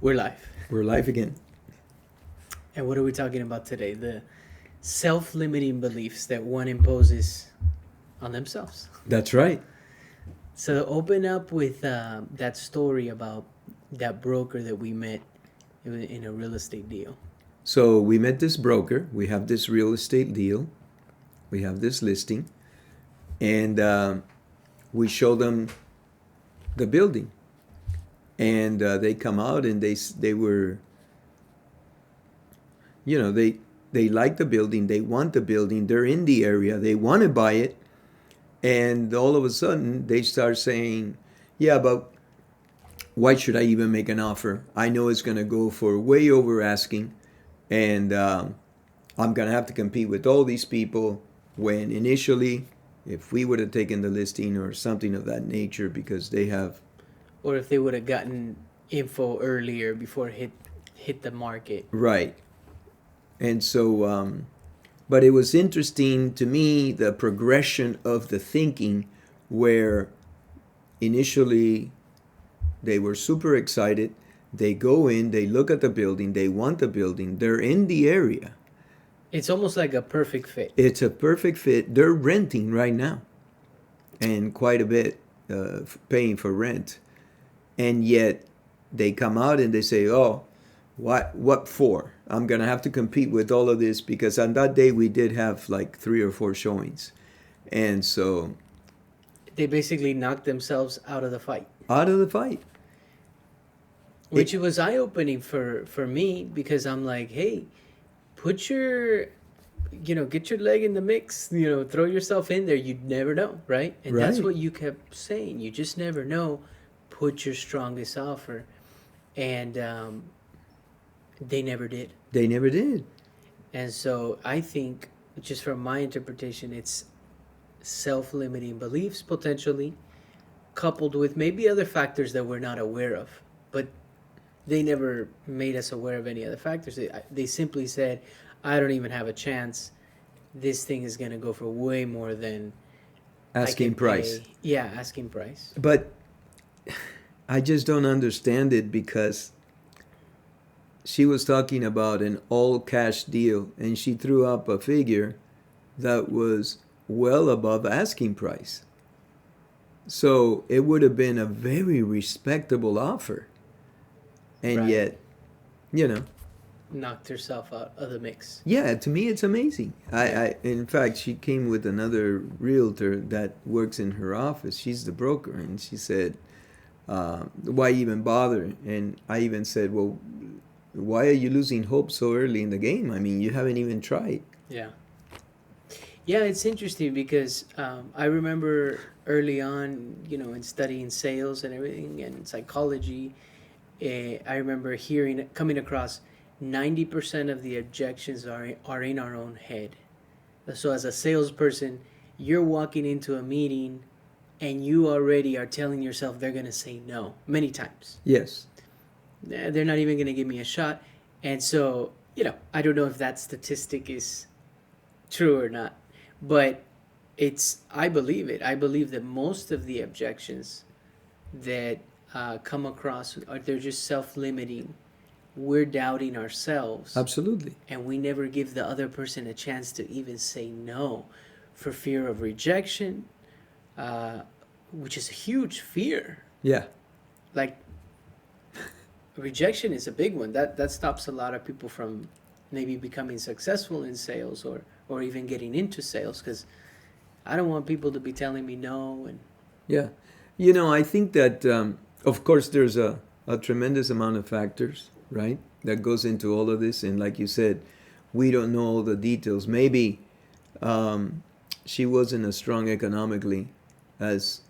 We're live. We're live again. And what are we talking about today? The self limiting beliefs that one imposes on themselves. That's right. So, open up with that story about that broker that we met in a real estate deal. So we met this broker. We have this real estate deal. We have this listing, and we show them the building. And they come out and they were, they like the building. They want the building. They're in the area. They want to buy it. And all of a sudden they start saying, "Yeah, but why should I even make an offer? I know it's going to go for way over asking, and I'm going to have to compete with all these people." When initially, if we would have taken the listing or something of that nature, because they have Or if they would have gotten info earlier before it hit the market. right, and so, but it was interesting to me the progression of the thinking, where initially they were super excited. They go in, they look at the building, they want the building, they're in the area. It's almost like a perfect fit. It's a perfect fit. They're renting right now, and quite a bit paying for rent. And yet they come out and they say, "Oh, what for? I'm going to have to compete with all of this," because on that day we did have like 3 or 4 showings. And so They basically knocked themselves out of the fight. out of the fight. Which it was eye opening for me because I'm like, hey, put your, get your leg in the mix, throw yourself in there. You'd never know, right? And that's Right. what you kept saying. You just never know. Put your strongest offer. And they never did. They never did. And so I think, just from my interpretation, it's self limiting beliefs potentially, coupled with maybe other factors that we're not aware of. But they never made us aware of any other factors. They simply said, I don't even have a chance. This thing is going to go for way more than Asking price. pay. Yeah, asking price. But I just don't understand it, because she was talking about an all cash deal and she threw up a figure that was well above asking price. So it would have been a very respectable offer. And Right. yet, you know, Knocked herself out of the mix. yeah, to me it's amazing. In fact, she came with another realtor that works in her office. She's the broker, and she said, "Why even bother?" And I even said, "Well, why are you losing hope so early in the game? I mean, you haven't even tried." Yeah. Yeah, it's interesting because I remember early on, in studying sales and everything and psychology, I remember coming across 90% of the objections are in our own head. So as a salesperson, you're walking into a meeting and you already are telling yourself they're going to say no many times. Yes. They're not even going to give me a shot. And so, I don't know if that statistic is true or not, but I believe it. I believe that most of the objections that come across they're just self-limiting. We're doubting ourselves, Absolutely. and we never give the other person a chance to even say no for fear of rejection, which is a huge fear. Yeah. Like, rejection is a big one. That stops a lot of people from maybe becoming successful in sales or even getting into sales, because I don't want people to be telling me no. And Yeah. I think that, of course, there's a tremendous amount of factors, right, that goes into all of this. And like you said, we don't know all the details. Maybe she wasn't as strong economically as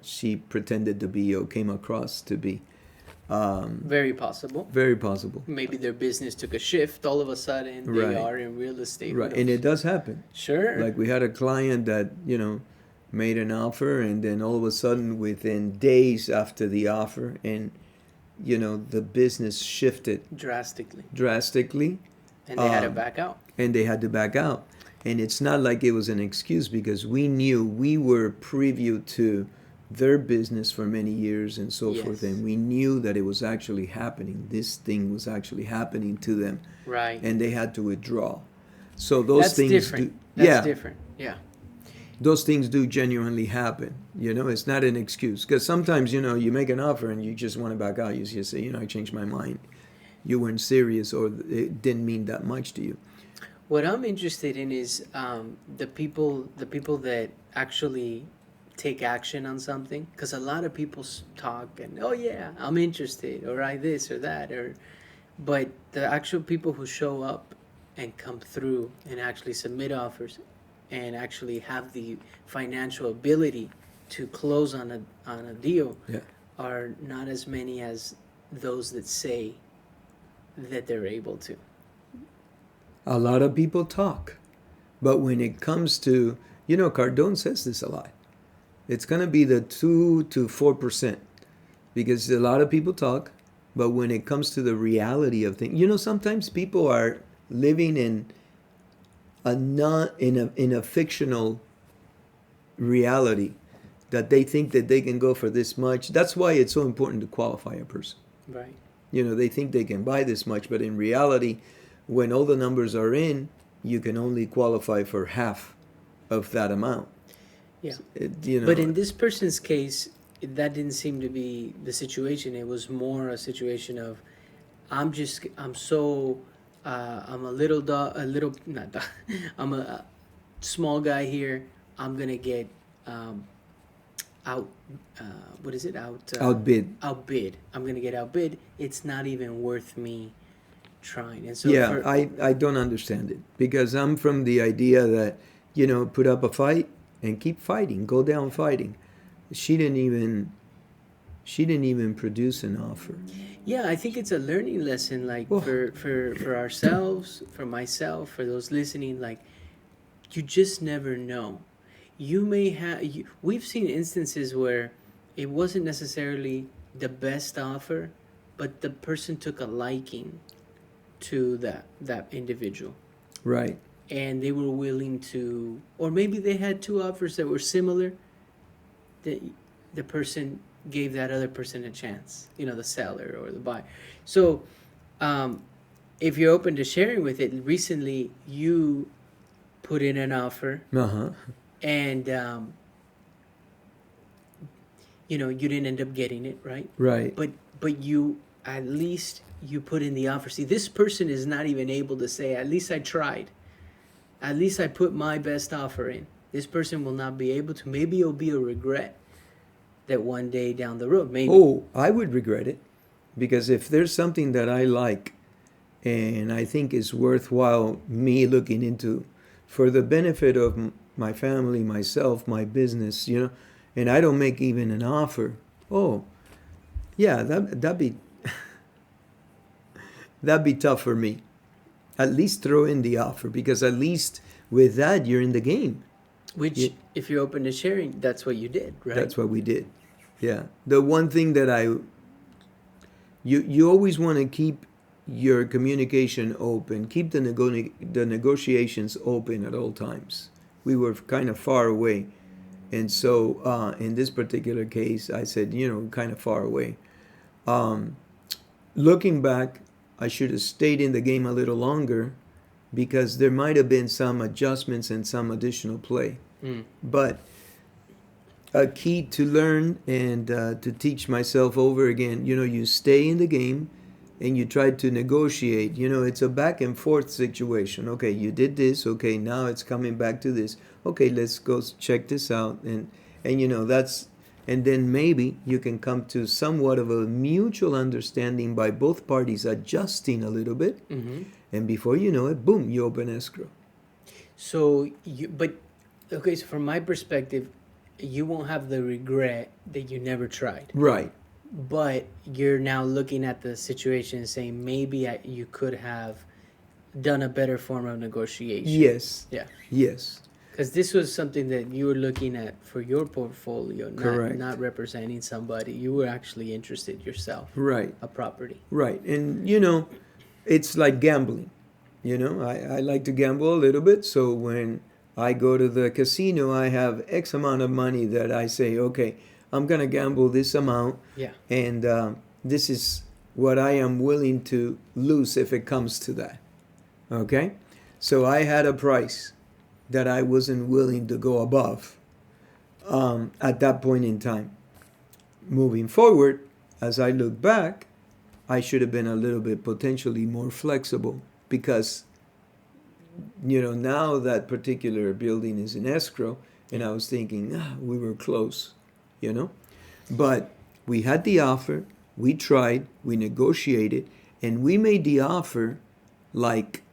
she pretended to be or came across to be. very possible. Very possible. Maybe their business took a shift all of a sudden. They Right. are in real estate. Right. And it does happen. Sure. Like, we had a client that, made an offer, and then all of a sudden, within days after the offer, and, the business shifted Drastically. drastically, And they had to Um, back out. and they had to back out. And it's not like it was an excuse, because we knew we were preview to their business for many years and so forth, Yes. and we knew that it was actually happening. This thing was actually happening to them, Right. and they had to withdraw. So those That's things different. do, That's yeah, different. Yeah. those things do genuinely happen. It's not an excuse, because sometimes you make an offer and you just want to back out. You just say, I changed my mind. You weren't serious, or it didn't mean that much to you. What I'm interested in is the people that actually take action on something. Because a lot of people talk and, oh yeah, I'm interested, or I this or that, but the actual people who show up and come through and actually submit offers and actually have the financial ability to close on a deal Yeah. are not as many as those that say that they're able to. A lot of people talk, but when it comes to, Cardone says this a lot. It's going to be the 2 to 4%, because a lot of people talk, but when it comes to the reality of things, sometimes people are living in a not in a fictional reality, that they think that they can go for this much. That's why it's so important to qualify a person. Right. They think they can buy this much, but in reality, when all the numbers are in, you can only qualify for half of that amount. Yeah. You know, But in this person's case, that didn't seem to be the situation. It was more a situation of, I'm so, I'm a little dog, a little, not dog, I'm a small guy here. I'm going to get um, out, uh, what is it? outbid. Outbid. I'm going to get outbid. It's not even worth me trying. And so Yeah, for, I don't understand it, because I'm from the idea that, put up a fight and keep fighting, go down fighting. She didn't even she didn't even produce an offer. yeah, I think it's a learning lesson, like Oh, for ourselves, for myself, for those listening. Like, you just never know. You may have. We've seen instances where it wasn't necessarily the best offer, but the person took a liking to that individual, right. and they were willing to, or maybe they had two offers that were similar. That the person gave that other person a chance. The seller or the buyer. So, um, if you're open to sharing with it, recently you put in an offer, Uh-huh. and you didn't end up getting it, right? Right. But you, at least you put in the offer. See, this person is not even able to say, at least I tried, at least I put my best offer in. This person will not be able to. Maybe it'll be a regret that one day down the road, maybe. Oh, I would regret it, because if there's something that I like and I think is worthwhile me looking into for the benefit of my family, myself, my business, and I don't make even an offer. Oh, yeah, that'd be that'd be tough for me. At least throw in the offer, because at least with that you're in the game. Which, Yeah. if you're open to sharing, that's what you did, right? That's what we did. Yeah. The one thing that you always want to keep your communication open, keep the negotiations open at all times. We were kind of far away, and so in this particular case, I said, kind of far away. Um, Looking back, I should have stayed in the game a little longer, because there might have been some adjustments and some additional play. Mm. But a key to learn and to teach myself over again, you stay in the game and you try to negotiate. It's a back and forth situation. Okay, you did this. Okay, now it's coming back to this. Okay, let's go check this out. And that's, and then maybe you can come to somewhat of a mutual understanding by both parties adjusting a little bit. Mm-hmm. And before you know it, boom, you open escrow. So okay. So from my perspective, you won't have the regret that you never tried. Right. But you're now looking at the situation and saying, maybe you could have done a better form of negotiation. Yes. Yeah. Yes. Because this was something that you were looking at for your portfolio, Correct. not representing somebody. You were actually interested yourself. Right. A property. Right. And it's like gambling. I like to gamble a little bit. So when I go to the casino, I have X amount of money that I say, okay, I'm gonna gamble this amount, Yeah. and this is what I am willing to lose if it comes to that. Okay, so I had a price that I wasn't willing to go above at that point in time. Moving forward, as I look back, I should have been a little bit potentially more flexible because, now that particular building is in escrow, and I was thinking, we were close, you know. But we had the offer, we tried, we negotiated, and we made the offer like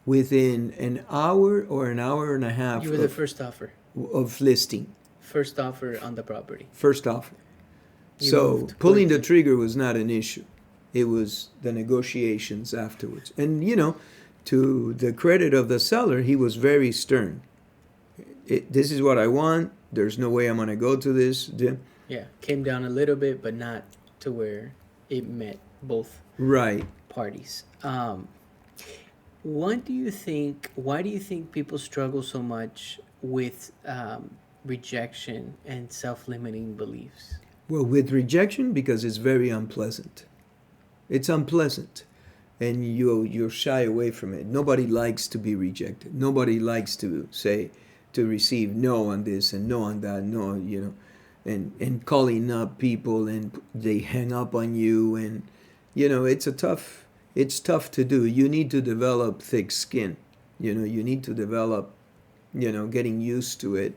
within an hour or an hour and a half You were the first offer. of listing. First offer on the property. First offer. You So moved pulling the quickly. trigger was not an issue. It was the negotiations afterwards. And, to the credit of the seller, he was very stern. This is what I want. There's no way I'm going to go to this. Yeah, came down a little bit, but not to where it met both Right. parties. What do you think? Why do you think people struggle so much with rejection and self-limiting beliefs? Well, with rejection, because it's very unpleasant. It's unpleasant. And you're shy away from it. Nobody likes to be rejected. Nobody likes to receive no on this and no on that, no, and calling up people and they hang up on you, and it's tough to do. You need to develop thick skin. You need to develop, getting used to it,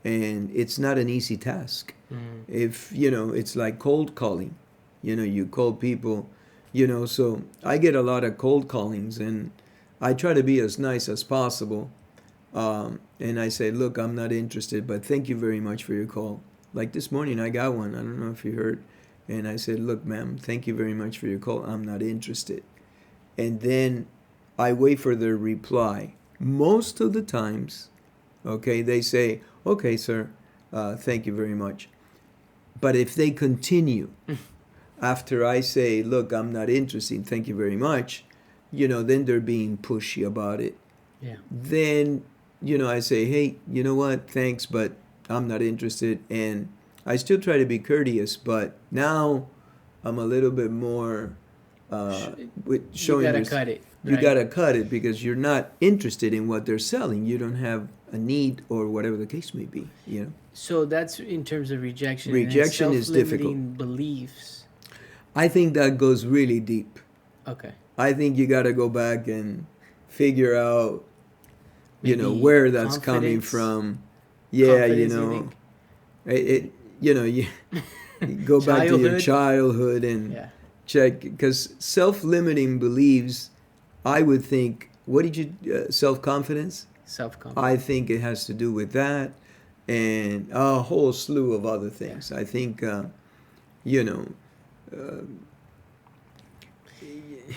and it's not an easy task. If it's like cold calling. You call people, so I get a lot of cold callings, and I try to be as nice as possible. And I say, look, I'm not interested, but thank you very much for your call. Like this morning, I got one. I don't know if you heard. And I said, look, ma'am, thank you very much for your call. I'm not interested. And then I wait for their reply. Most of the times, okay, they say, okay, sir, thank you very much. But if they continue after I say, look, I'm not interested, thank you very much, then they're being pushy about it. Yeah. Then, I say, hey, you know what, thanks, but I'm not interested. And I still try to be courteous, but now I'm a little bit more with showing You gotta cut it. You right? gotta cut it because you're not interested in what they're selling. You don't have a need or whatever the case may be. So that's in terms of rejection. Rejection and is difficult. self-limiting beliefs. I think that goes really deep. Okay. I think you gotta go back and figure out, Maybe where that's coming confidence? from. Yeah, Confidence, you think? you go back to your Childhood? childhood and Yeah. check, because self-limiting beliefs, I would think, what did you, self-confidence? Self-confidence. I think it has to do with that and a whole slew of other things. I think,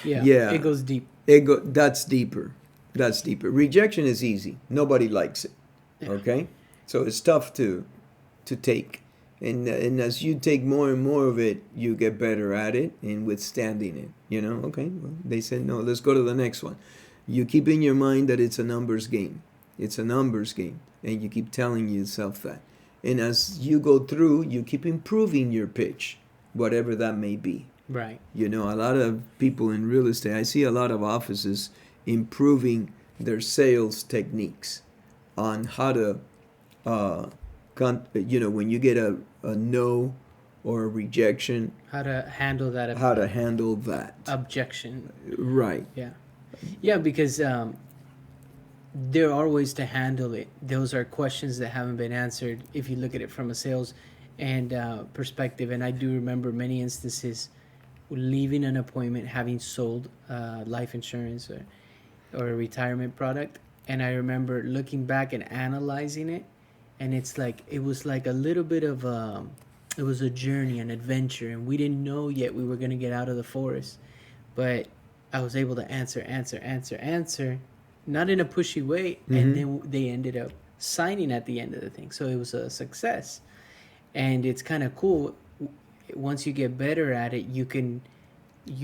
yeah. It goes deep. That's deeper. That's deeper. Rejection is easy. Nobody likes it. Yeah. Okay? So it's tough to take. And as you take more and more of it, you get better at it and withstanding it. Okay, well, they said, no, let's go to the next one. You keep in your mind that it's a numbers game. It's a numbers game. And you keep telling yourself that. And as you go through, you keep improving your pitch, whatever that may be. Right. A lot of people in real estate, I see a lot of offices improving their sales techniques on how to, when you get a no or a rejection, How to handle that how to handle that. objection. Right. Yeah. Yeah, because there are ways to handle it. Those are questions that haven't been answered if you look at it from a sales and perspective. And I do remember many instances leaving an appointment having sold life insurance or a retirement product. And I remember looking back and analyzing it. And it's like, it was like a little bit of it was a journey, an adventure. And we didn't know yet we were going to get out of the forest. But I was able to answer, not in a pushy way. And then they ended up signing at the end of the thing. So it was a success. And it's kind of cool. Once you get better at it, you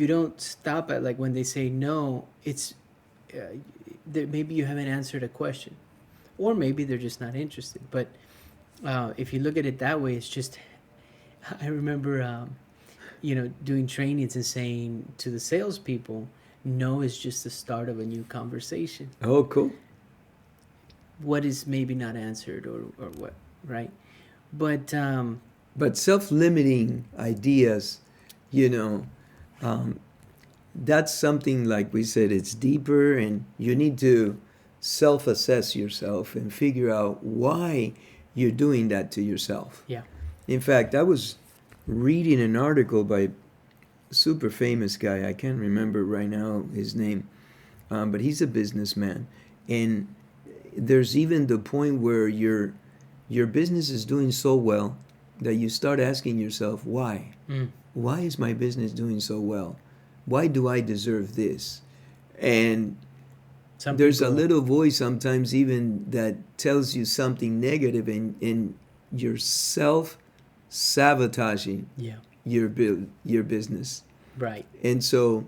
don't stop at, like, when they say no, it's maybe you haven't answered a question, or maybe they're just not interested. But if you look at it that way, it's just I remember, doing trainings and saying to the salespeople, no is just the start of a new conversation. Oh, cool. What is maybe not answered, or what, right? But But self-limiting ideas, you know, um, that's something like we said, it's deeper, and you need to self-assess yourself and figure out why you're doing that to yourself. yeah, In fact, I was reading an article by a super famous guy. I can't remember right now his name, but he's a businessman, and there's even the point where your business is doing so well that you start asking yourself why. mm. Why is my business doing so well? Why do I deserve this? And Some there's a people, little voice sometimes even that tells you something negative, and you're self sabotaging yeah, your business. right, And so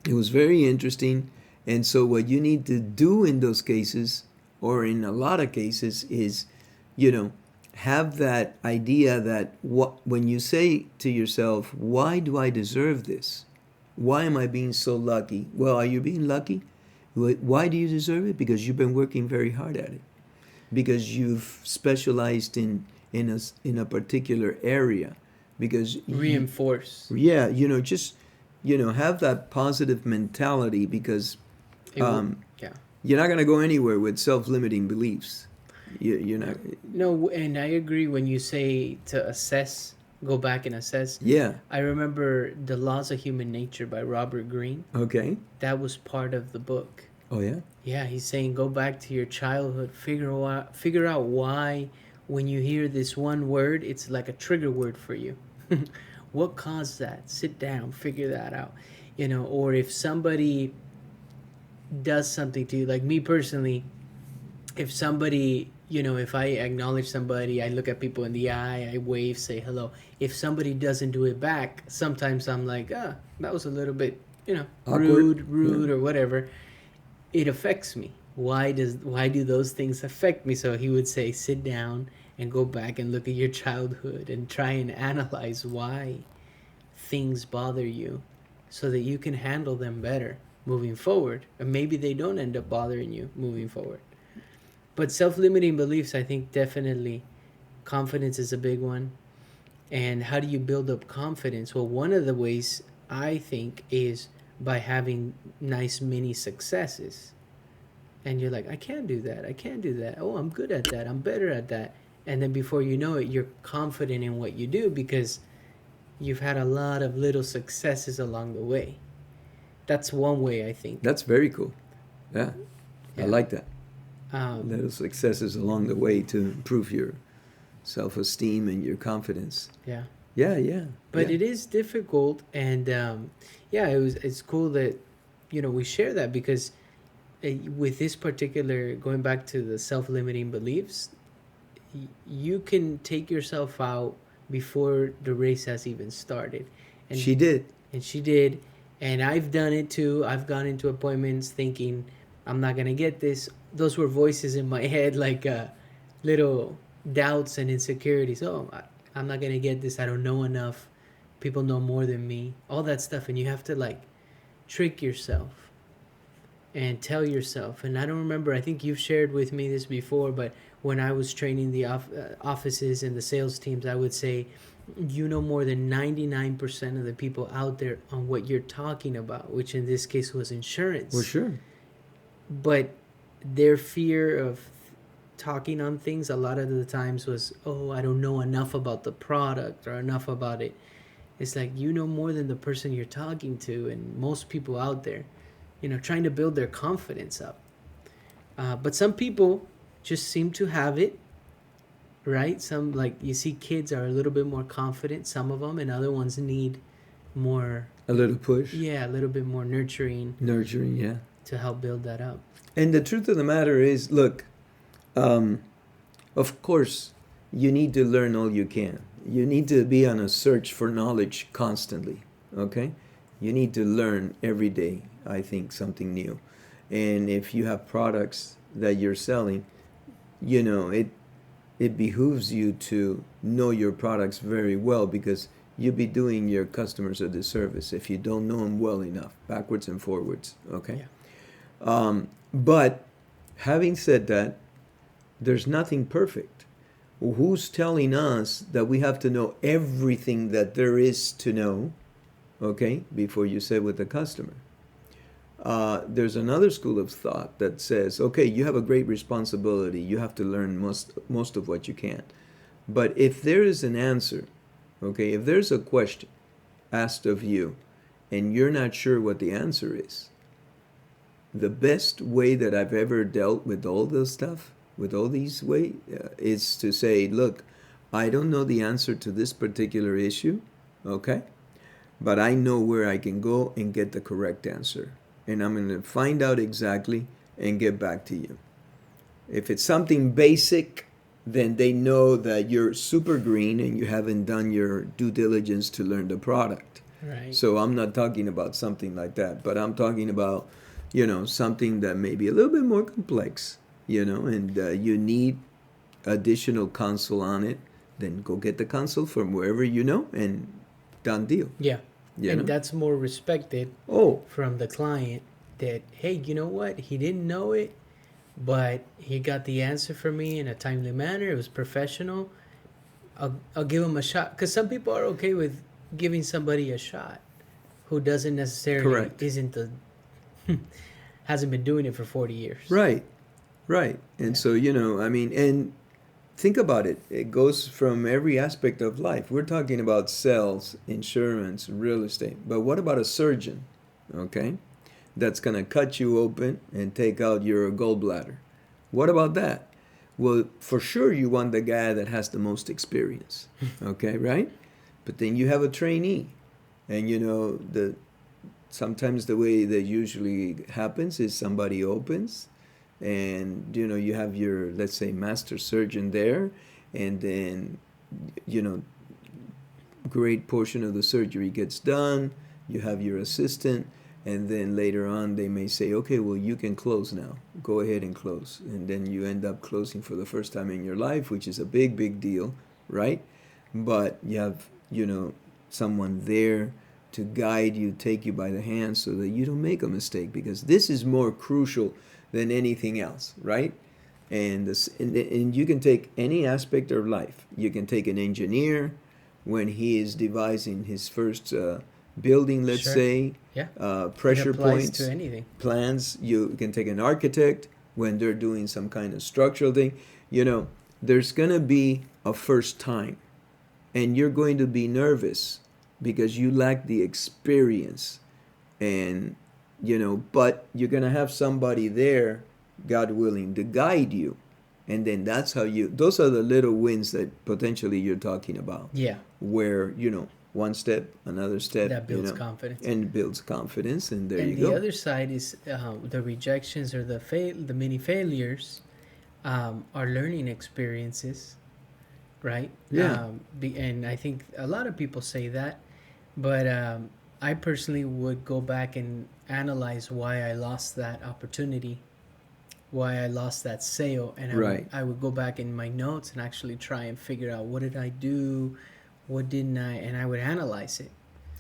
it was very interesting. And so what you need to do in those cases, or in a lot of cases, is, you know, have that idea that when you say to yourself, why do I deserve this? Why am I being so lucky? Well, are you being lucky? Why do you deserve it? Because you've been working very hard at it. Because you've specialized in a particular area. Because reinforce. yeah, just have that positive mentality, because It will, yeah. you're not going to go anywhere with self-limiting beliefs. You're not. No, and I agree when you say to assess, go back and assess. Yeah. I remember The Laws of Human Nature by Robert Greene. Okay. That was part of the book. Oh yeah. Yeah, he's saying go back to your childhood, figure out why when you hear this one word, it's like a trigger word for you. What caused that? Sit down, figure that out. Or if somebody does something to you, like me personally, if somebody, if I acknowledge somebody, I look at people in the eye, I wave, say hello. If somebody doesn't do it back, sometimes I'm like, that was a little bit, Awkward. rude Yeah. or whatever. It affects me. Why do those things affect me? So he would say, sit down and go back and look at your childhood and try and analyze why things bother you so that you can handle them better moving forward. And maybe they don't end up bothering you moving forward. But self-limiting beliefs, I think definitely confidence is a big one. And how do you build up confidence? Well, one of the ways I think is by having nice mini successes. And you're like, I can't do that. I can't do that. Oh, I'm good at that. I'm better at that. And then before you know it, you're confident in what you do because you've had a lot of little successes along the way. That's one way, I think. That's very cool. Yeah. I Yeah. like that. Um, Little successes along the way to improve your self-esteem and your confidence. yeah. Yeah, yeah. But yeah. it is difficult, and it's cool that we share that because with this particular, going back to the self-limiting beliefs, you can take yourself out before the race has even started. And She did. and she did, and I've done it too. I've gone into appointments thinking I'm not gonna get this. Those were voices in my head, like little doubts and insecurities. I'm not gonna get this. I don't know enough. People know more than me. All that stuff, and you have to like trick yourself and tell yourself. And I don't remember. I think you've shared with me this before, but when I was training the offices and the sales teams, I would say, you know more than 99% of the people out there on what you're talking about, which in this case was insurance. Well, sure. But their fear of talking on things a lot of the times was, I don't know enough about the product or enough about it. It's like you know more than the person you're talking to, and most people out there, trying to build their confidence up. But some people just seem to have it, right? Some, like you see kids are a little bit more confident, some of them, and other ones need more, A little push. a little bit more nurturing Nurturing, yeah. to help build that up. And the truth of the matter is, look, of course, you need to learn all you can. You need to be on a search for knowledge constantly, okay? You need to learn every day, I think, something new. And if you have products that you're selling, it behooves you to know your products very well, because you'll be doing your customers a disservice if you don't know them well enough, backwards and forwards. Okay. Yeah. But having said that, there's nothing perfect. Who's telling us that we have to know everything that there is to know, okay, before you sit with the customer? There's another school of thought that says, okay, you have a great responsibility. You have to learn most of what you can. But if there is an answer, okay, if there's a question asked of you and you're not sure what the answer is, the best way that I've ever dealt with all this stuff, with all these ways, is to say, look, I don't know the answer to this particular issue, okay? But I know where I can go and get the correct answer. And I'm going to find out exactly and get back to you. If it's something basic, then they know that you're super green and you haven't done your due diligence to learn the product. Right. So I'm not talking about something like that, but I'm talking about, something that may be a little bit more complex, and you need additional counsel on it, then go get the counsel from wherever you know, and done deal. Yeah. You And know? that's more respected Oh, from the client that, hey, you know what? He didn't know it, but he got the answer for me in a timely manner. It was professional. I'll give him a shot. Because some people are okay with giving somebody a shot who doesn't necessarily, correct. isn't the, hasn't been doing it for 40 years. Right, right. And Yeah. so, and think about it. It goes from every aspect of life. We're talking about sales, insurance, real estate. But what about a surgeon, okay, that's going to cut you open and take out your gallbladder? What about that? Well, for sure you want the guy that has the most experience, okay, right? But then you have a trainee. And, sometimes the way that usually happens is somebody opens, and you have your, let's say, master surgeon there, and then great portion of the surgery gets done. You have your assistant, and then later on they may say, okay, well, you can close now, go ahead and close, and then you end up closing for the first time in your life, which is a big deal, right? But you have someone there to guide you, take you by the hand, so that you don't make a mistake, because this is more crucial than anything else, right? And you can take any aspect of life. You can take an engineer when he is devising his first building, let's Sure. say, Yeah. pressure It applies points, to anything. plans. You can take an architect when they're doing some kind of structural thing. There's going to be a first time, and you're going to be nervous because you lack the experience, and but you're going to have somebody there, God willing, to guide you. And then that's how those are the little wins that potentially you're talking about, Yeah. where one step, another step, That builds confidence. and builds confidence, and there And you the go. other side is the rejections or the mini failures are learning experiences, right? Yeah. And I think a lot of people say that, but I personally would go back and analyze why I lost that opportunity, why I lost that sale, and Right. I would go back in my notes and actually try and figure out, what did I do, what didn't I, and I would analyze it.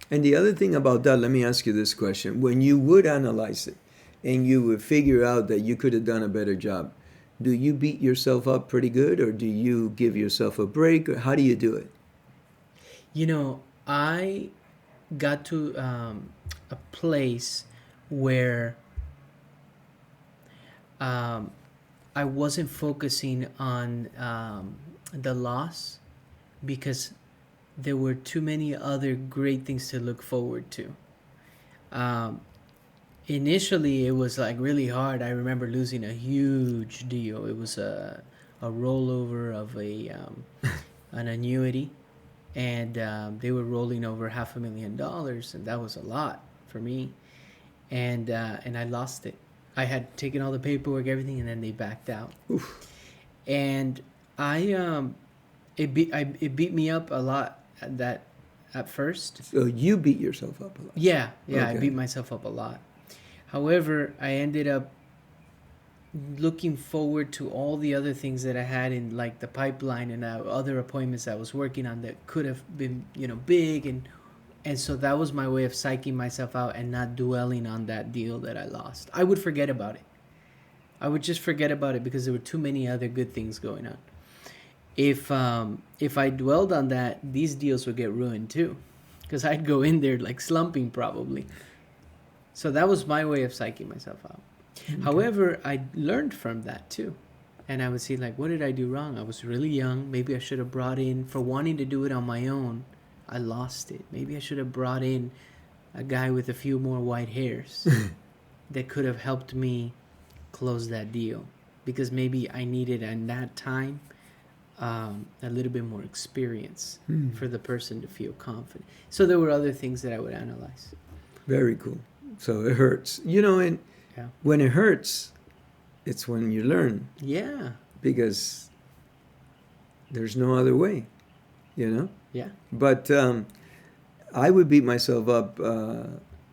And the other thing about that, let me ask you this question. When you would analyze it and you would figure out that you could have done a better job, do you beat yourself up pretty good, or do you give yourself a break, or how do you do it? I got to a place where I wasn't focusing on the loss, because there were too many other great things to look forward to. Um, Initially, it was like really hard. I remember losing a huge deal. It was a rollover of an annuity, and they were rolling over $500,000, and that was a lot for me. And I lost it. I had taken all the paperwork, everything, and then they backed out. Oof. And it beat me up a lot at first. So you beat yourself up a lot. Yeah, I Okay. beat myself up a lot. However, I ended up looking forward to all the other things that I had in like the pipeline and other appointments I was working on that could have been, big, and so that was my way of psyching myself out and not dwelling on that deal that I lost. I would forget about it. I would just forget about it because there were too many other good things going on. If I dwelled on that, these deals would get ruined too, because I'd go in there like slumping probably. So that was my way of psyching myself out. Okay. However, I learned from that too. And I would see like, what did I do wrong? I was really young. Maybe I should have brought in, for wanting to do it on my own, I lost it. Maybe I should have brought in a guy with a few more white hairs that could have helped me close that deal. Because maybe I needed in that time a little bit more experience for the person to feel confident. So there were other things that I would analyze. Very cool. So it hurts. And when it hurts, it's when you learn. Yeah. Because there's no other way, Yeah. But I would beat myself up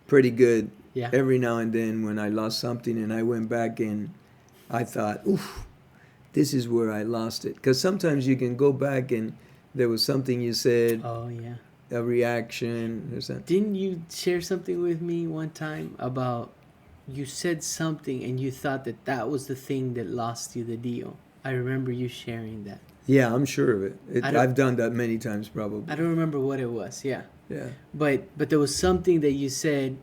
pretty good every now and then when I lost something and I went back and I thought, oof, this is where I lost it. Because sometimes you can go back and there was something you said. Oh, yeah. A reaction or something. Didn't you share something with me one time about you said something and you thought that was the thing that lost you the deal? I remember you sharing that. Yeah, I'm sure of it. I've done that many times probably. I don't remember what it was. Yeah. Yeah. But there was something that you said,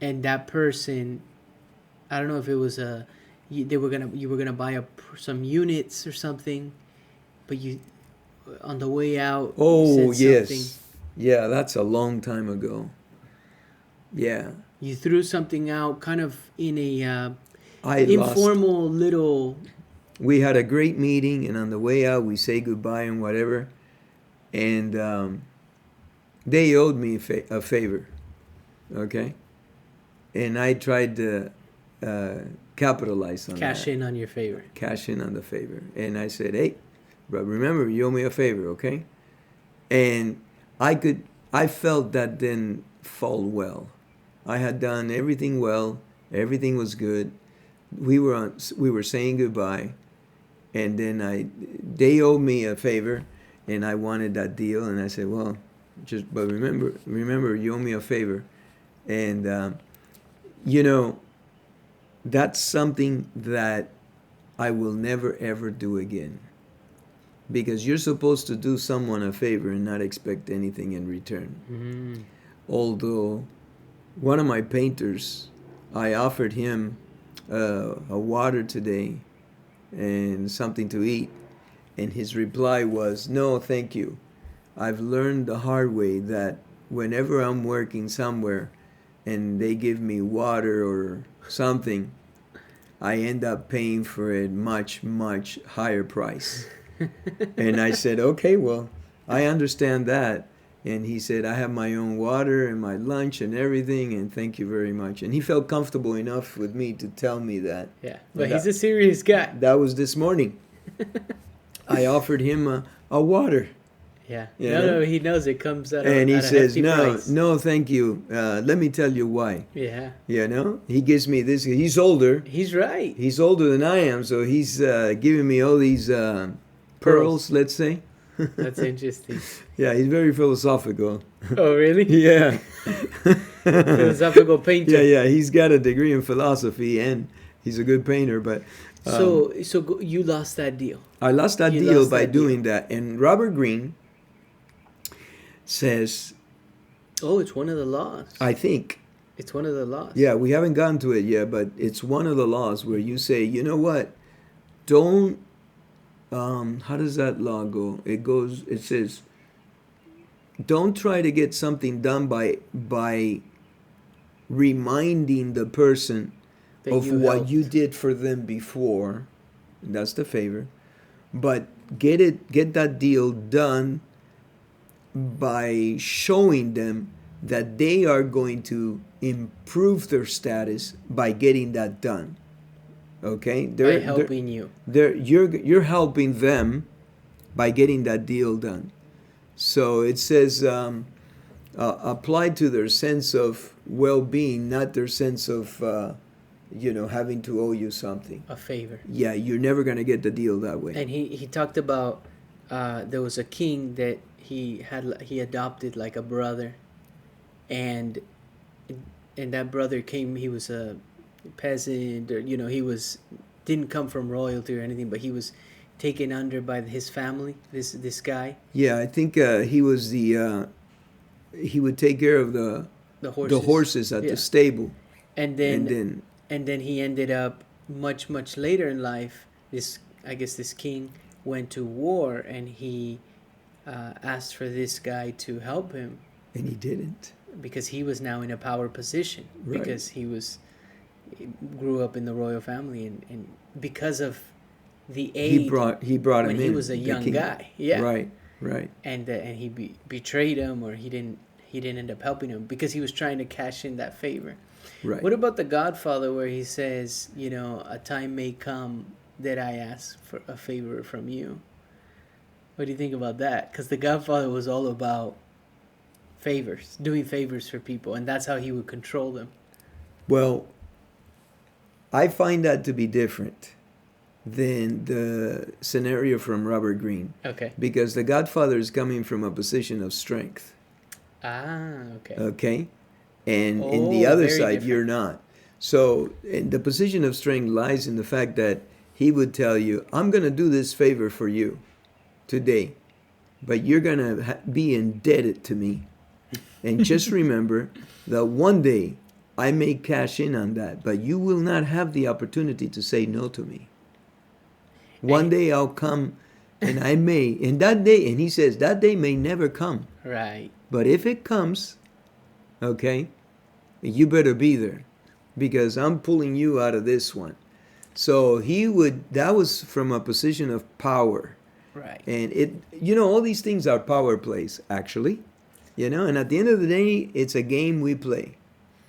and that person, I don't know if it was you were gonna buy some units or something, but you on the way out. Oh, you said yes. something. Yeah, that's a long time ago. Yeah. You threw something out kind of in a informal little. We had a great meeting, and on the way out, we say goodbye and whatever. And they owed me a favor, okay? And I tried to capitalize on Cash that. in on your favor. Cash in on the favor. And I said, hey, but remember, you owe me a favor, okay? And I felt that didn't fall well. I had done everything well. Everything was good. We were saying goodbye. And then they owed me a favor, and I wanted that deal. And I said, well, but remember, you owe me a favor. And, that's something that I will never, ever do again. Because you're supposed to do someone a favor and not expect anything in return. Mm-hmm. Although one of my painters, I offered him a water today and something to eat, and his reply was, no, thank you. I've learned the hard way that whenever I'm working somewhere and they give me water or something, I end up paying for it much, much higher price. And I said, okay, well, I understand that. And he said, I have my own water and my lunch and everything, and thank you very much. And he felt comfortable enough with me to tell me that. Yeah, but he's a serious guy. That was this morning. I offered him a water. Yeah. No, he knows it comes out of and he says, price. No, thank you. Let me tell you why. Yeah. He gives me this. He's older. He's right. He's older than I am, so he's giving me all these pearls, let's say. That's interesting. Yeah, he's very philosophical. Oh, really? Yeah. Philosophical painter. Yeah, he's got a degree in philosophy, and he's a good painter, but... So you lost that deal. I lost that deal by doing that. And Robert Greene says... Oh, it's one of the laws. I think. It's one of the laws. Yeah, we haven't gotten to it yet, but it's one of the laws where you say, you know what? Don't... how does that law go? It says, don't try to get something done by reminding the person of what you did for them before. That's the favor. But get that deal done by showing them that they are going to improve their status by getting that done. Okay? By helping you. You're helping them by getting that deal done. So it says applied to their sense of well-being, not their sense of having to owe you something. A favor. Yeah, you're never going to get the deal that way. And he talked about there was a king that he adopted like a brother, and that brother came. He was a peasant, or he was didn't come from royalty or anything, but he was taken under by his family. This guy, Yeah, I think he would take care of the the horses, horses at yeah. the stable, and and then then he ended up much later in life. This king went to war, and he asked for this guy to help him he didn't. because he was now in a power position, Right. because he grew up in the royal family, and because of the aid He brought when him he in. was a the young king. guy, yeah, Right. and he betrayed him, or he didn't end up helping him because he was trying to cash in that favor. Right. What about the Godfather, where he says, a time may come that I ask for a favor from you? What do you think about that? Because the Godfather was all about favors, doing favors for people, and that's how he would control them. Well, I find that to be different than the scenario from Robert Greene, Okay. because the Godfather is coming from a position of strength. Okay. Okay? And in the Oh, other very side, different. you're not. So, and the position of strength lies in the fact that he would tell you, I'm going to do this favor for you today, but you're going to be indebted to me. And just remember that one day I may cash in on that, but you will not have the opportunity to say no to me. One day I'll come, and I may, and that day, and he says, that day may never come. Right. But if it comes, okay, you better be there, because I'm pulling you out of this one. So that was from a position of power. Right. And all these things are power plays, actually. And at the end of the day, it's a game we play.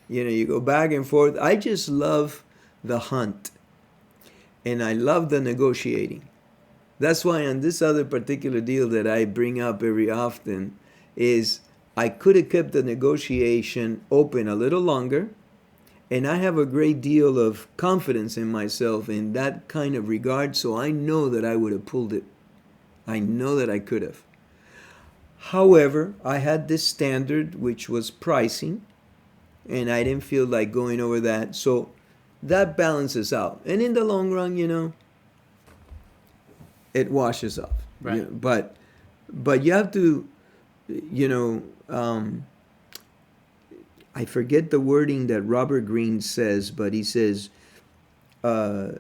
You go back and forth. I just love the hunt. And I love the negotiating. That's why on this other particular deal that I bring up very often is I could have kept the negotiation open a little longer. And I have a great deal of confidence in myself in that kind of regard. So I know that I would have pulled it. I know that I could have. However, I had this standard, which was pricing, and I didn't feel like going over that. So that balances out. And in the long run, it washes off. Right. But you have to, I forget the wording that Robert Greene says, but he says, go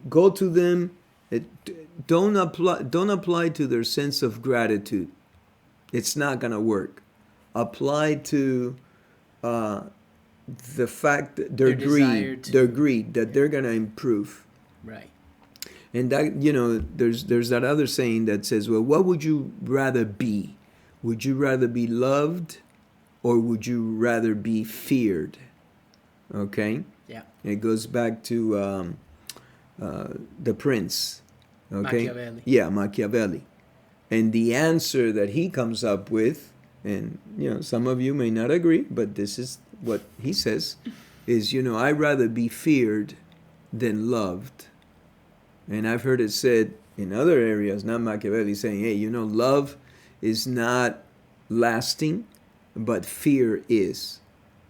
to them. Don't apply to their sense of gratitude. It's not going to work. Apply to the fact that their greed that they're going to improve. Right. And that there's that other saying that says, well, what would you rather be? Would you rather be loved, or would you rather be feared? Okay. Yeah. It goes back to the Prince. Okay. Machiavelli. Yeah, Machiavelli. And the answer that he comes up with, and some of you may not agree, but this is what he says, is I'd rather be feared than loved. And I've heard it said in other areas, not Machiavelli, saying, hey, love is not lasting, but fear is.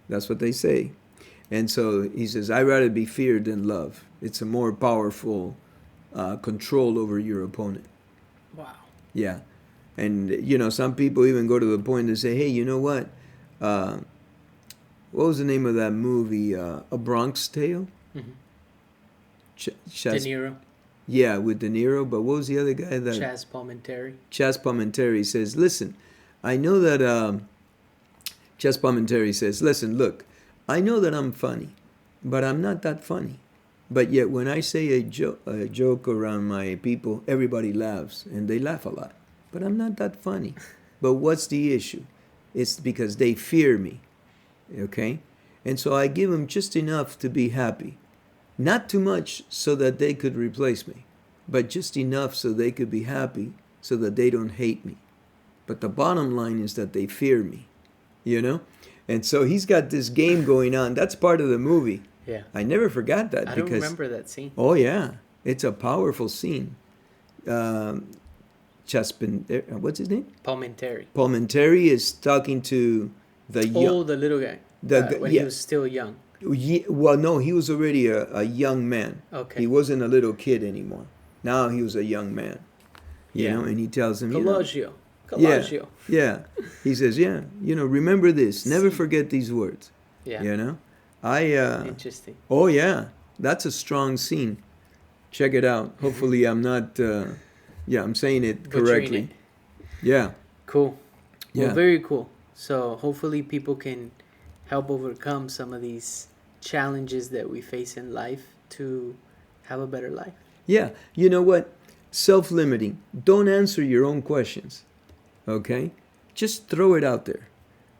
That's what they say. And so he says, I'd rather be feared than love. It's a more powerful control over your opponent. Wow. Yeah. And, some people even go to the point to say, hey, you know what? What was the name of that movie? A Bronx Tale? Mm-hmm. De Niro. Yeah, with De Niro. But what was the other guy? Chaz Palminteri. Chaz Palminteri says, listen, I know that... Chaz Palminteri says, listen, look, I know that I'm funny, but I'm not that funny. But yet when I say a joke around my people, everybody laughs, and they laugh a lot. But I'm not that funny. But what's the issue? It's because they fear me, okay? And so I give them just enough to be happy. Not too much so that they could replace me, but just enough so they could be happy, so that they don't hate me. But the bottom line is that they fear me, And so he's got this game going on. That's part of the movie. Yeah. I never forgot that I don't because remember that scene. oh yeah, it's a powerful scene. Chaspin, what's his name? Palmentary. Palmentary is talking to the Oh, young. the little guy. When Yeah. he was still young. Well, no, he was already a young man. Okay. He wasn't a little kid anymore. Now he was a young man. You Yeah. know, and he tells him, Collagio. yeah, Collagio. yeah. He says, yeah, remember this. Never forget these words. Yeah. You know, Interesting. oh yeah, that's a strong scene. Check it out. Hopefully, I'm not. I'm saying it Butchering correctly. it. Yeah. Cool. Well, Yeah. very cool. So hopefully people can help overcome some of these challenges that we face in life to have a better life. Yeah. You know what? Self-limiting. Don't answer your own questions. Okay? Just throw it out there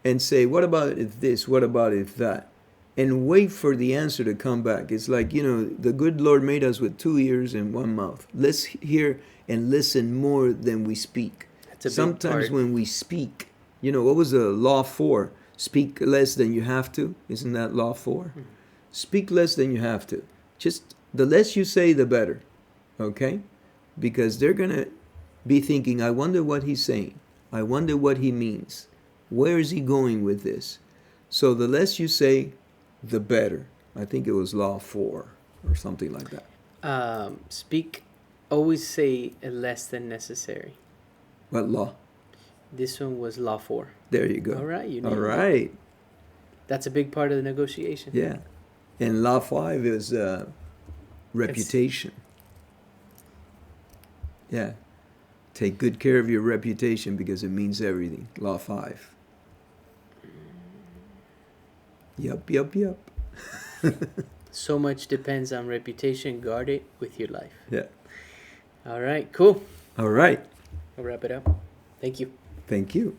and say, what about if this? What about if that? And wait for the answer to come back. It's like, the good Lord made us with 2 ears and 1 mouth. Let's hear and listen more than we speak. That's a big Sometimes part. when we speak, what was the law 4? Speak less than you have to. Isn't that law 4? Speak less than you have to. Just the less you say, the better. Okay? Because they're going to be thinking, I wonder what he's saying. I wonder what he means. Where is he going with this? So the less you say, the better. I think it was law 4 or something like that. Always say less than necessary. What law? This one was law 4. There you go. All right, you All nailed it. right. That's a big part of the negotiation. Yeah. And law 5 is reputation. Yeah. Take good care of your reputation because it means everything. Law 5. Yup. So much depends on reputation. Guard it with your life. Yeah. All right, cool. All right. I'll wrap it up. Thank you. Thank you.